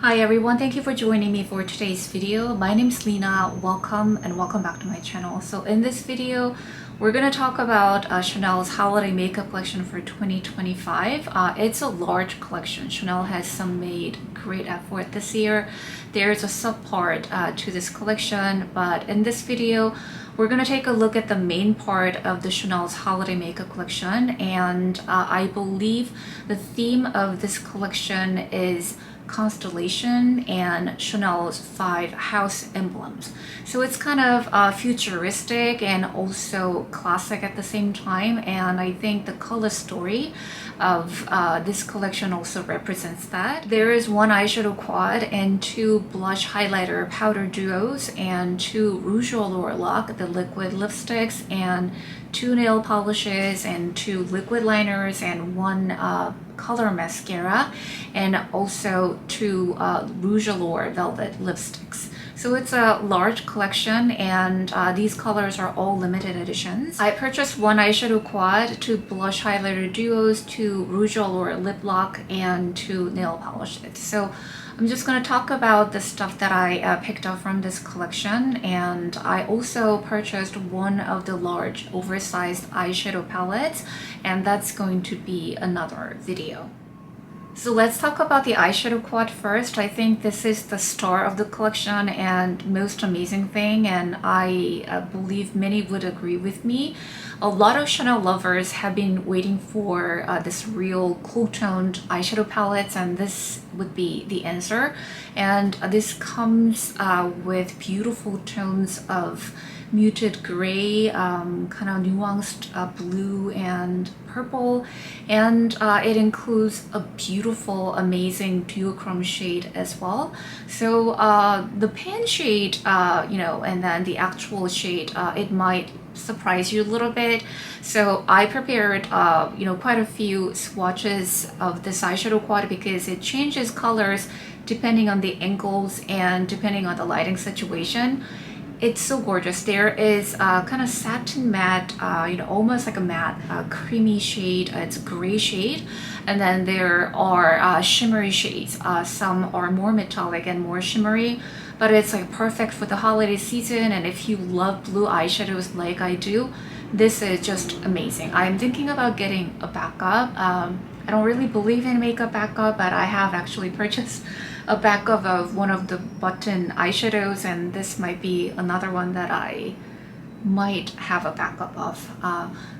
Hi everyone, thank you for joining me for today's video. My name is Lena. Welcome and welcome back to my channel. So in this video, we're going to talk about Chanel's holiday makeup collection for 2025. It's a large collection. Chanel has some made great effort this year. There's a subpart to this collection, but in this video, we're going to take a look at the main part of the Chanel's holiday makeup collection, and I believe the theme of this collection is constellation and Chanel's 5 house emblems. So it's kind of futuristic and also classic at the same time, and I think the color story of this collection also represents that. There is one eyeshadow quad and 2 blush highlighter powder duos and 2 Rouge Allure Lock, the liquid lipsticks, and 2 nail polishes and 2 liquid liners and 1 color mascara, and also 2 Rouge Allure velvet lipsticks. So it's a large collection, and these colors are all limited editions. I purchased 1 eyeshadow quad, 2 blush highlighter duos, 2 Rouge Allure lip lock, and 2 nail polishes. So I'm just going to talk about the stuff that I picked up from this collection, and I also purchased one of the large oversized eyeshadow palettes, and that's going to be another video. So let's talk about the eyeshadow quad first. I think this is the star of the collection and most amazing thing, and I believe many would agree with me. A lot of Chanel lovers have been waiting for this real cool-toned eyeshadow palettes, and this would be the answer. And this comes with beautiful tones of muted gray, kind of nuanced blue and purple, and it includes a beautiful, amazing duochrome shade as well. So the pan shade, and then the actual shade, it might surprise you a little bit. So I prepared quite a few swatches of this eyeshadow quad because it changes colors depending on the angles and depending on the lighting situation. It's so gorgeous. There is a kind of satin matte, almost like a matte creamy shade. It's a gray shade. And then there are shimmery shades. Some are more metallic and more shimmery, but it's like perfect for the holiday season. And if you love blue eyeshadows like I do, this is just amazing. I'm thinking about getting a backup. I don't really believe in makeup backup, but I have actually purchased a backup of one of the button eyeshadows, and this might be another one that I might have a backup of.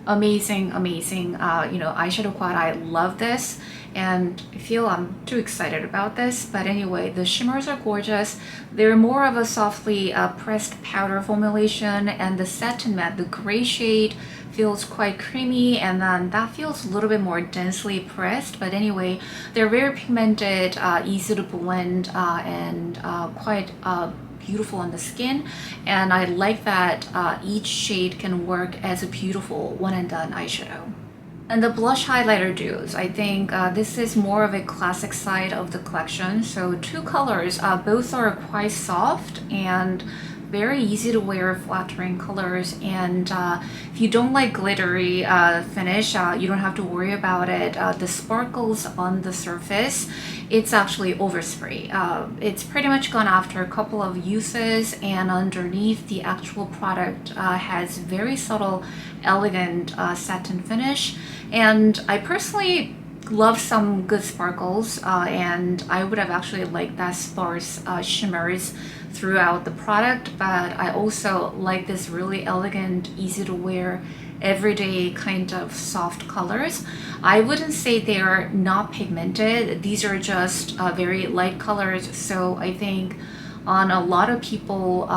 Amazing eyeshadow quad. I love this, and I feel I'm too excited about this, but anyway, the shimmers are gorgeous. They're more of a softly pressed powder formulation, and the satin matte, the gray shade, feels quite creamy, and then that feels a little bit more densely pressed. But anyway, they're very pigmented, easy to blend, and quite beautiful on the skin, and I like that each shade can work as a beautiful one and done eyeshadow. And the blush highlighter duos, I think this is more of a classic side of the collection. So 2 colors, both are quite soft and very easy to wear, flattering colors, and if you don't like glittery finish, you don't have to worry about it. The sparkles on the surface, it's actually overspray. It's pretty much gone after a couple of uses, and underneath the actual product has very subtle, elegant satin finish, and I personally love some good sparkles, and I would have actually liked that sparse shimmers throughout the product, but I also like this really elegant, easy to wear, everyday kind of soft colors. I wouldn't say they are not pigmented. These are just very light colors, so I think on a lot of people,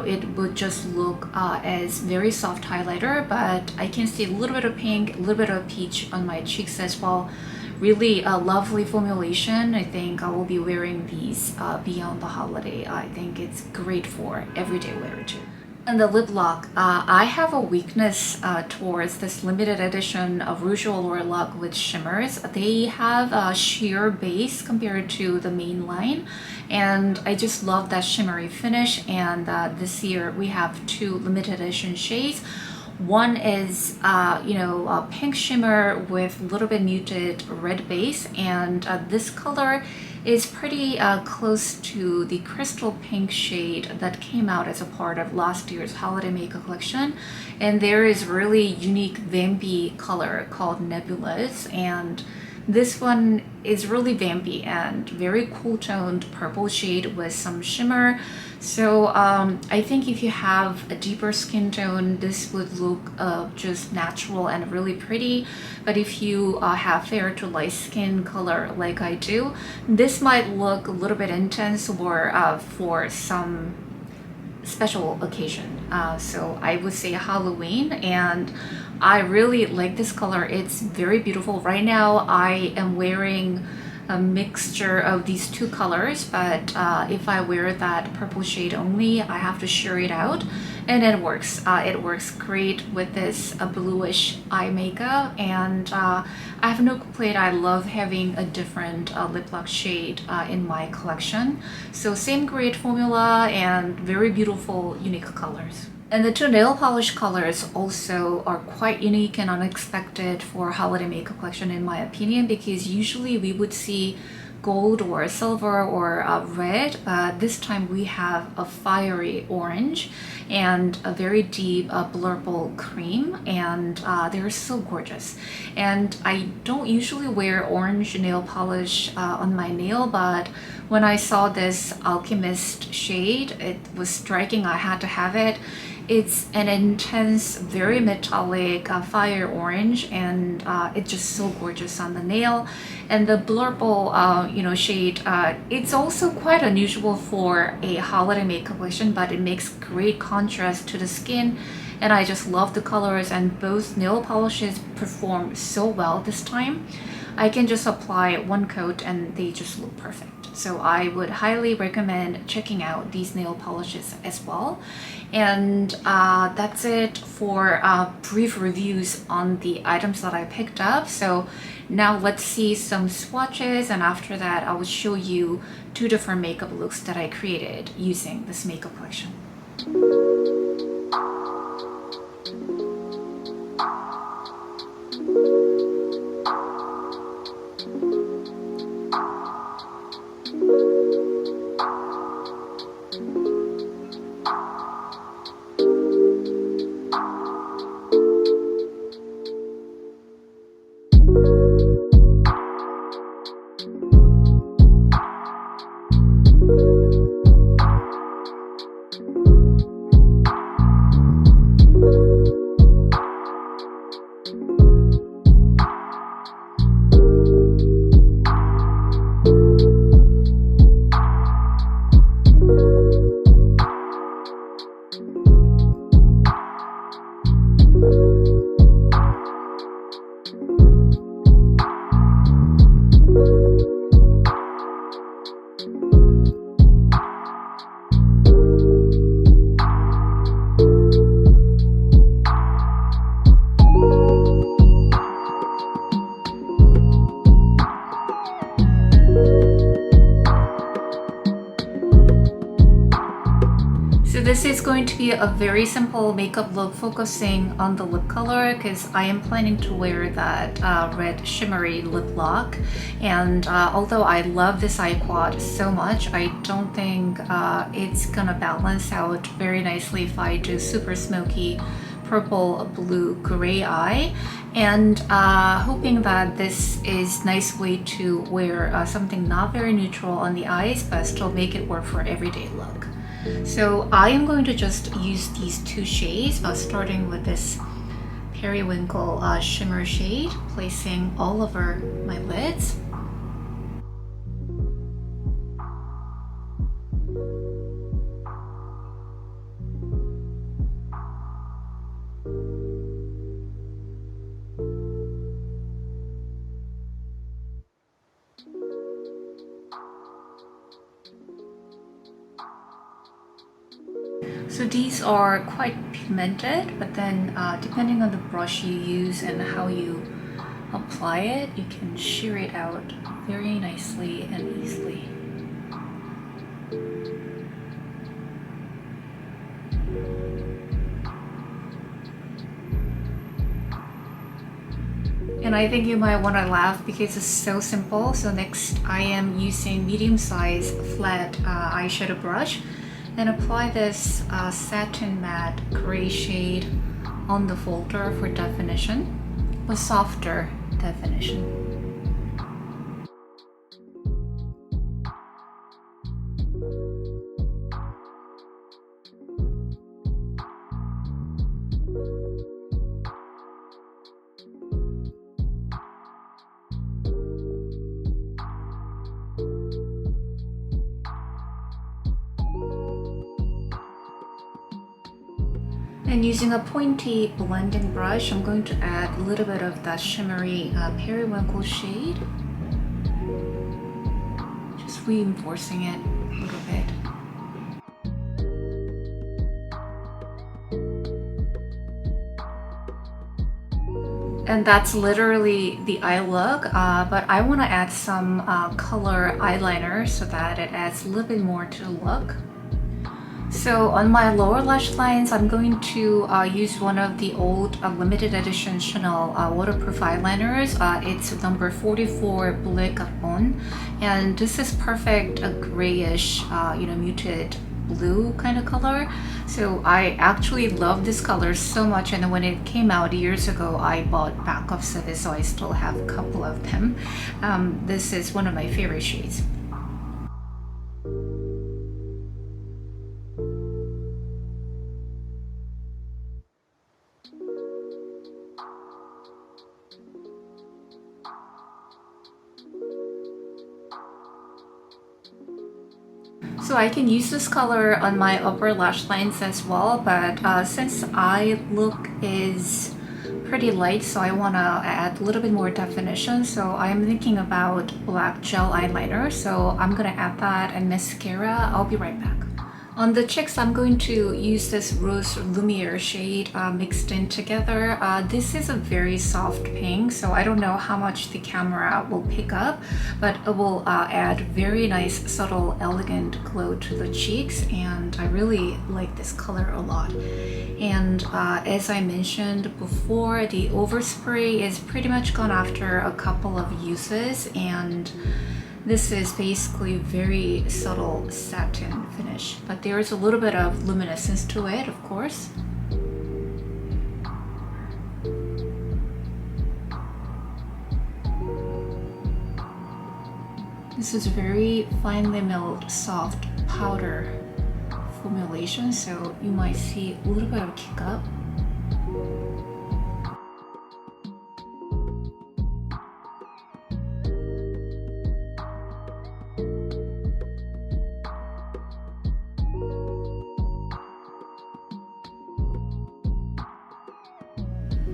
it would just look as very soft highlighter, but I can see a little bit of pink, a little bit of peach on my cheeks as well. Really a lovely formulation. I think I will be wearing these beyond the holiday. I think it's great for everyday wear too. And the lip lock, I have a weakness towards this limited edition of Rouge Allure Lock with shimmers. They have a sheer base compared to the main line, and I just love that shimmery finish. And this year we have 2 limited edition shades. One is, a pink shimmer with a little bit muted red base, and this color is pretty close to the crystal pink shade that came out as a part of last year's holiday makeup collection. And there is really unique vampy color called Nebulous, and this one is really vampy and very cool toned purple shade with some shimmer. So I think if you have a deeper skin tone, this would look just natural and really pretty. But if you have fair to light skin color like I do, this might look a little bit intense or for some special occasion. So I would say Halloween, and I really like this color. It's very beautiful. Right now I am wearing a mixture of these two colors, but if I wear that purple shade only, I have to sheer it out, and it works. It works great with this bluish eye makeup, and I have no complaint. I love having a different lip lock shade in my collection. So same great formula and very beautiful, unique colors. And the two nail polish colors also are quite unique and unexpected for holiday makeup collection in my opinion, because usually we would see gold or silver or red, but this time we have a fiery orange and a very deep blurple cream, and they're so gorgeous. And I don't usually wear orange nail polish on my nail, but when I saw this Alchemist shade, it was striking. I had to have it. It's an intense, very metallic fire orange, and it's just so gorgeous on the nail. And the blurple, shade, it's also quite unusual for a holiday makeup collection, but it makes great contrast to the skin. And I just love the colors, and both nail polishes perform so well this time. I can just apply one coat and they just look perfect. So I would highly recommend checking out these nail polishes as well. And that's it for brief reviews on the items that I picked up. So now let's see some swatches, and after that I will show you two different makeup looks that I created using this makeup collection. This is going to be a very simple makeup look focusing on the lip color, because I am planning to wear that red shimmery lip lock. And although I love this eye quad so much, I don't think it's gonna balance out very nicely if I do super smoky purple, blue, gray eye. And hoping that this is a nice way to wear something not very neutral on the eyes but still make it work for everyday look. So I am going to just use these two shades, starting with this Periwinkle shimmer shade, placing all over my lids. So these are quite pigmented, but then depending on the brush you use and how you apply it, you can sheer it out very nicely and easily. And I think you might want to laugh because it's so simple. So next I am using medium-sized flat eyeshadow brush and apply this satin matte gray shade on the folder for definition, a softer definition. And using a pointy blending brush, I'm going to add a little bit of that shimmery periwinkle shade. Just reinforcing it a little bit. And that's literally the eye look, but I want to add some color eyeliner so that it adds a little bit more to the look. So on my lower lash lines, I'm going to use one of the old limited edition Chanel waterproof eyeliners. It's number 44 Bleu Carbone, and this is perfect grayish, muted blue kind of color. So I actually love this color so much, and when it came out years ago, I bought backups of it, so I still have a couple of them. This is one of my favorite shades. So I can use this color on my upper lash lines as well, but since eye look is pretty light, so I want to add a little bit more definition. So I'm thinking about black gel eyeliner, so I'm gonna add that and mascara. I'll be right back. On the cheeks, I'm going to use this Rose Lumiere shade mixed in together. This is a very soft pink, so I don't know how much the camera will pick up, but it will add very nice, subtle, elegant glow to the cheeks, and I really like this color a lot. And as I mentioned before, the overspray is pretty much gone after a couple of uses, and this is basically very subtle satin finish, but there is a little bit of luminescence to it, of course. This is very finely milled, soft powder formulation, so you might see a little bit of kick up.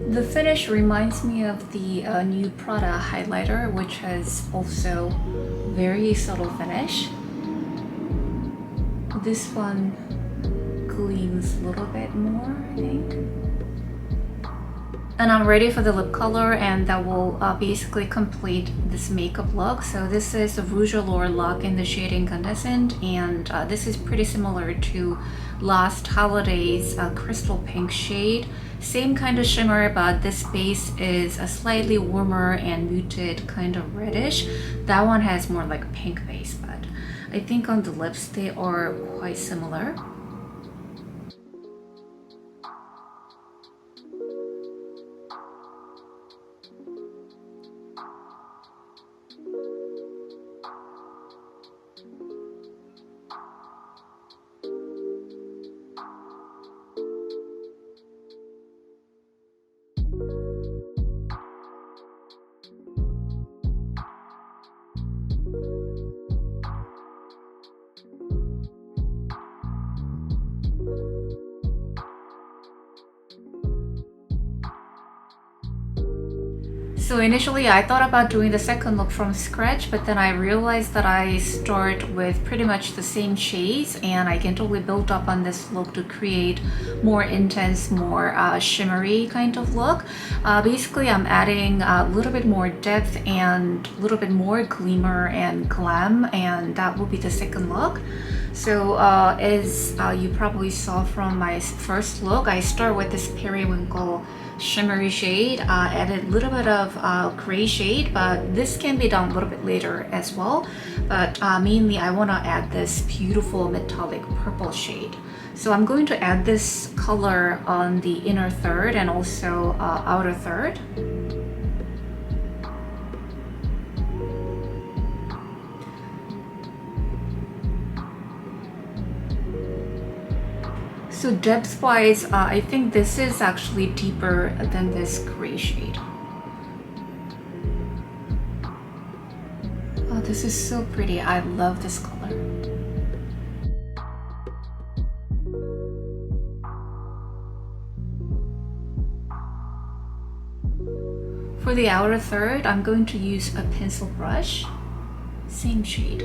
The finish reminds me of the new Prada highlighter, which has also very subtle finish. This one gleams a little bit more, I think. And I'm ready for the lip color, and that will basically complete this makeup look. So this is the Rouge Allure look in the shade Incandescent, and this is pretty similar to last holiday's crystal pink shade. Same kind of shimmer, but this base is a slightly warmer and muted kind of reddish. That one has more like a pink base, but I think on the lips they are quite similar. So initially I thought about doing the second look from scratch, but then I realized that I start with pretty much the same shades and I can totally build up on this look to create more intense, more shimmery kind of look. Basically I'm adding a little bit more depth and a little bit more glimmer and glam, and that will be the second look. So as you probably saw from my first look, I start with this periwinkle shimmery shade, added a little bit of gray shade, but this can be done a little bit later as well. But mainly I want to add this beautiful metallic purple shade. So I'm going to add this color on the inner third and also outer third. So depth wise, I think this is actually deeper than this gray shade. Oh, this is so pretty. I love this color. For the outer third, I'm going to use a pencil brush, same shade.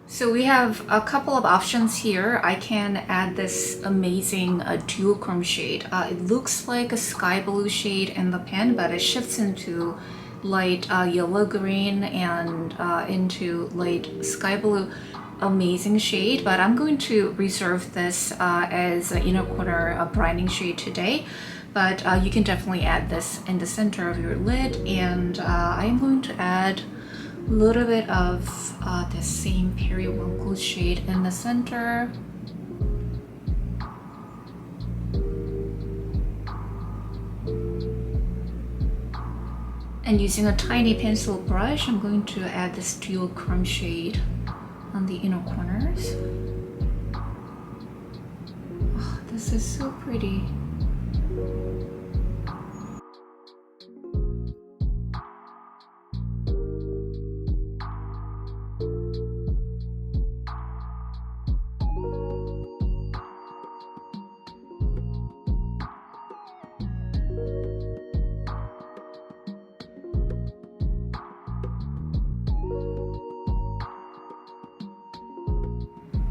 So we have a couple of options here. I can add this amazing duochrome shade. It looks like a sky blue shade in the pen, but it shifts into light yellow green and into light sky blue. Amazing shade, but I'm going to reserve this as an inner corner brightening shade today. But you can definitely add this in the center of your lid, and I'm going to add a little bit of the same periwinkle shade in the center. And using a tiny pencil brush, I'm going to add this duochrome shade on the inner corners. Oh, this is so pretty.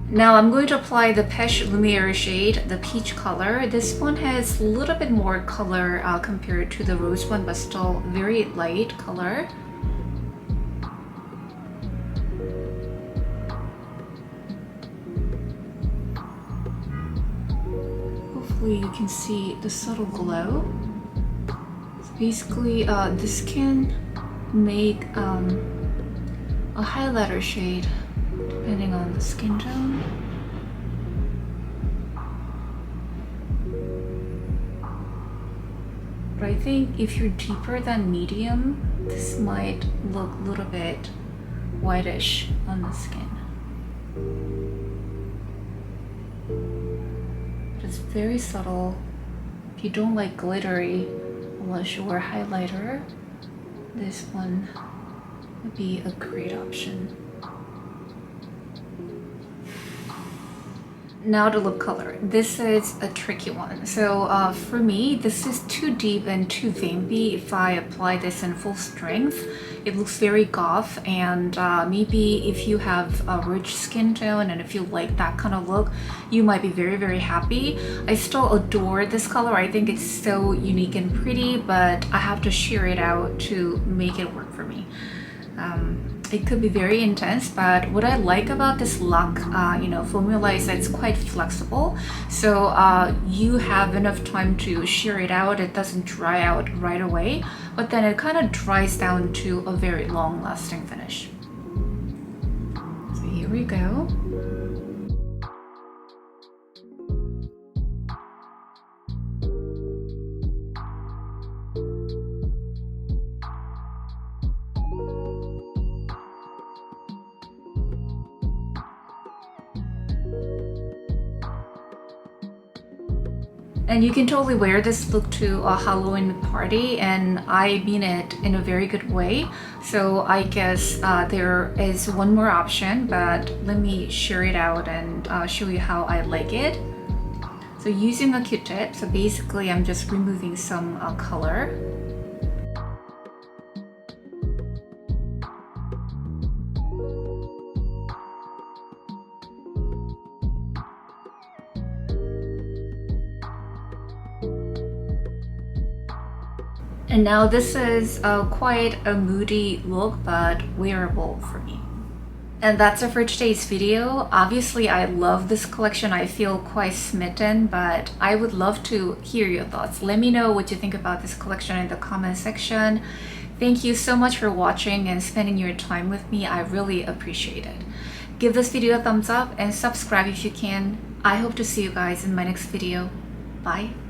Now I'm going to apply the Peche Lumiere shade, the peach color. This one has a little bit more color compared to the rose one, but still very light color. Hopefully you can see the subtle glow. So basically this can make a highlighter shade depending on the skin tone. But I think if you're deeper than medium, this might look a little bit whitish on the skin. But it's very subtle. If you don't like glittery blush or highlighter, this one would be a great option. Now the lip color. This is a tricky one. So for me, this is too deep and too vampy. If I apply this in full strength, it looks very goth, and maybe if you have a rich skin tone and if you like that kind of look, you might be very, very happy. I still adore this color. I think it's so unique and pretty, but I have to sheer it out to make it work for me. It could be very intense, but what I like about this LUK formula is that it's quite flexible, so you have enough time to sheer it out. It doesn't dry out right away, but then it kind of dries down to a very long lasting finish. So here we go. And you can totally wear this look to a Halloween party, and I mean it in a very good way. So I guess there is one more option, but let me share it out and show you how I like it. So using a Q-tip, so basically I'm just removing some color. And now this is quite a moody look, but wearable for me. And that's it for today's video. Obviously, I love this collection. I feel quite smitten, but I would love to hear your thoughts. Let me know what you think about this collection in the comment section. Thank you so much for watching and spending your time with me. I really appreciate it. Give this video a thumbs up and subscribe if you can. I hope to see you guys in my next video. Bye.